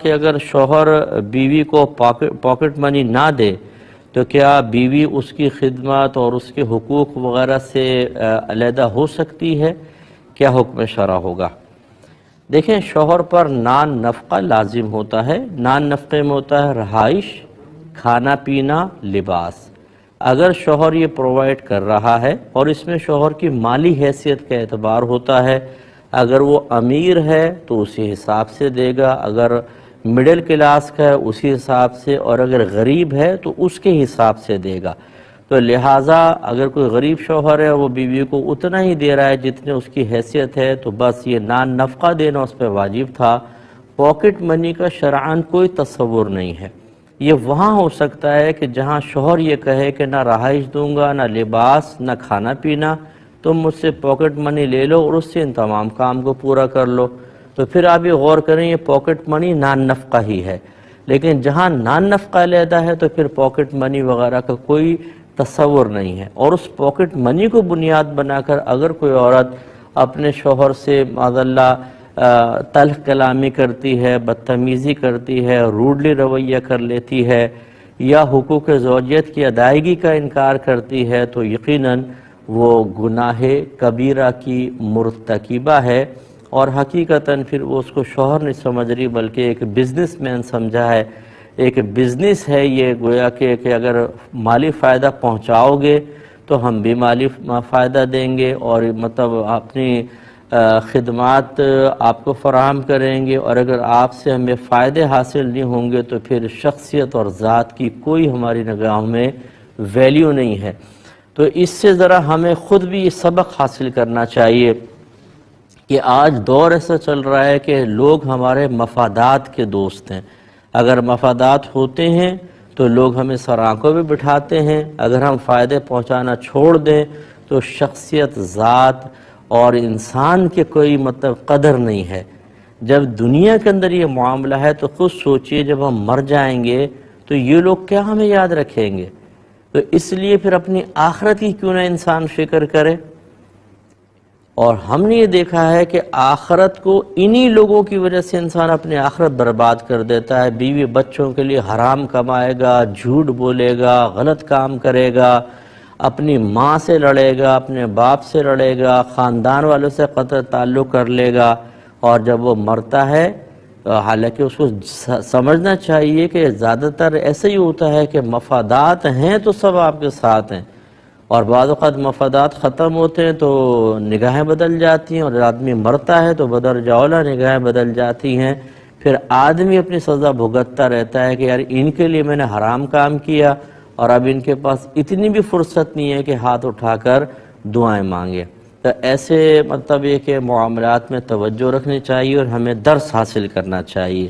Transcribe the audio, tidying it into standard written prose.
کہ اگر شوہر بیوی کو پاکٹ منی نہ دے تو کیا بیوی اس کی خدمات اور اس کے حقوق وغیرہ سے علیحدہ ہو سکتی ہے؟ کیا حکم شرع ہوگا؟ دیکھیں، شوہر پر نان نفقہ لازم ہوتا ہے۔ نان نفقے میں ہوتا ہے رہائش، کھانا پینا، لباس۔ اگر شوہر یہ پرووائڈ کر رہا ہے اور اس میں شوہر کی مالی حیثیت کا اعتبار ہوتا ہے، اگر وہ امیر ہے تو اسی حساب سے دے گا، اگر مڈل کلاس کا ہے اسی حساب سے، اور اگر غریب ہے تو اس کے حساب سے دے گا۔ تو لہٰذا اگر کوئی غریب شوہر ہے وہ بیوی کو اتنا ہی دے رہا ہے جتنے اس کی حیثیت ہے تو بس یہ نان نفقہ دینا اس پہ واجب تھا۔ پاکٹ منی کا شرعاً کوئی تصور نہیں ہے۔ یہ وہاں ہو سکتا ہے کہ جہاں شوہر یہ کہے کہ نہ رہائش دوں گا، نہ لباس، نہ کھانا پینا، تم مجھ سے پاکٹ منی لے لو اور اس سے ان تمام کام کو پورا کر لو، تو پھر آپ یہ غور کریں یہ پاکٹ منی نان نفقہ ہی ہے۔ لیکن جہاں نان نفقہ علیحدہ ہے تو پھر پاکٹ منی وغیرہ کا کوئی تصور نہیں ہے، اور اس پاکٹ منی کو بنیاد بنا کر اگر کوئی عورت اپنے شوہر سے معاذاللہ تلخ کلامی کرتی ہے، بدتمیزی کرتی ہے، روڈلی رویہ کر لیتی ہے، یا حقوق زوجیت کی ادائیگی کا انکار کرتی ہے تو یقیناً وہ گناہ کبیرہ کی مرتکبہ ہے، اور حقیقتاً پھر وہ اس کو شوہر نہیں سمجھ رہی بلکہ ایک بزنس مین سمجھا ہے۔ ایک بزنس ہے یہ، گویا کہ اگر مالی فائدہ پہنچاؤ گے تو ہم بھی مالی فائدہ دیں گے، اور مطلب اپنی خدمات آپ کو فراہم کریں گے، اور اگر آپ سے ہمیں فائدے حاصل نہیں ہوں گے تو پھر شخصیت اور ذات کی کوئی ہماری نگاہوں میں ویلیو نہیں ہے۔ تو اس سے ذرا ہمیں خود بھی یہ سبق حاصل کرنا چاہیے کہ آج دور ایسا چل رہا ہے کہ لوگ ہمارے مفادات کے دوست ہیں۔ اگر مفادات ہوتے ہیں تو لوگ ہمیں سر آنکھوں پہ بٹھاتے ہیں، اگر ہم فائدے پہنچانا چھوڑ دیں تو شخصیت، ذات اور انسان کے کوئی مطلب قدر نہیں ہے۔ جب دنیا کے اندر یہ معاملہ ہے تو خود سوچئے جب ہم مر جائیں گے تو یہ لوگ کیا ہمیں یاد رکھیں گے؟ تو اس لیے پھر اپنی آخرت کی کیوں نہ انسان فکر کرے۔ اور ہم نے یہ دیکھا ہے کہ آخرت کو انہی لوگوں کی وجہ سے انسان اپنی آخرت برباد کر دیتا ہے۔ بیوی بچوں کے لیے حرام کمائے گا، جھوٹ بولے گا، غلط کام کرے گا، اپنی ماں سے لڑے گا، اپنے باپ سے لڑے گا، خاندان والوں سے قطع تعلق کر لے گا، اور جب وہ مرتا ہے حالانکہ اس کو سمجھنا چاہیے کہ زیادہ تر ایسا ہی ہوتا ہے کہ مفادات ہیں تو سب آپ کے ساتھ ہیں، اور بعض اوقات مفادات ختم ہوتے ہیں تو نگاہیں بدل جاتی ہیں، اور آدمی مرتا ہے تو بدرجہ اولیٰ نگاہیں بدل جاتی ہیں۔ پھر آدمی اپنی سزا بھگتتا رہتا ہے کہ یار ان کے لیے میں نے حرام کام کیا، اور اب ان کے پاس اتنی بھی فرصت نہیں ہے کہ ہاتھ اٹھا کر دعائیں مانگے۔ تو ایسے مطلب یہ کہ معاملات میں توجہ رکھنی چاہیے اور ہمیں درس حاصل کرنا چاہیے۔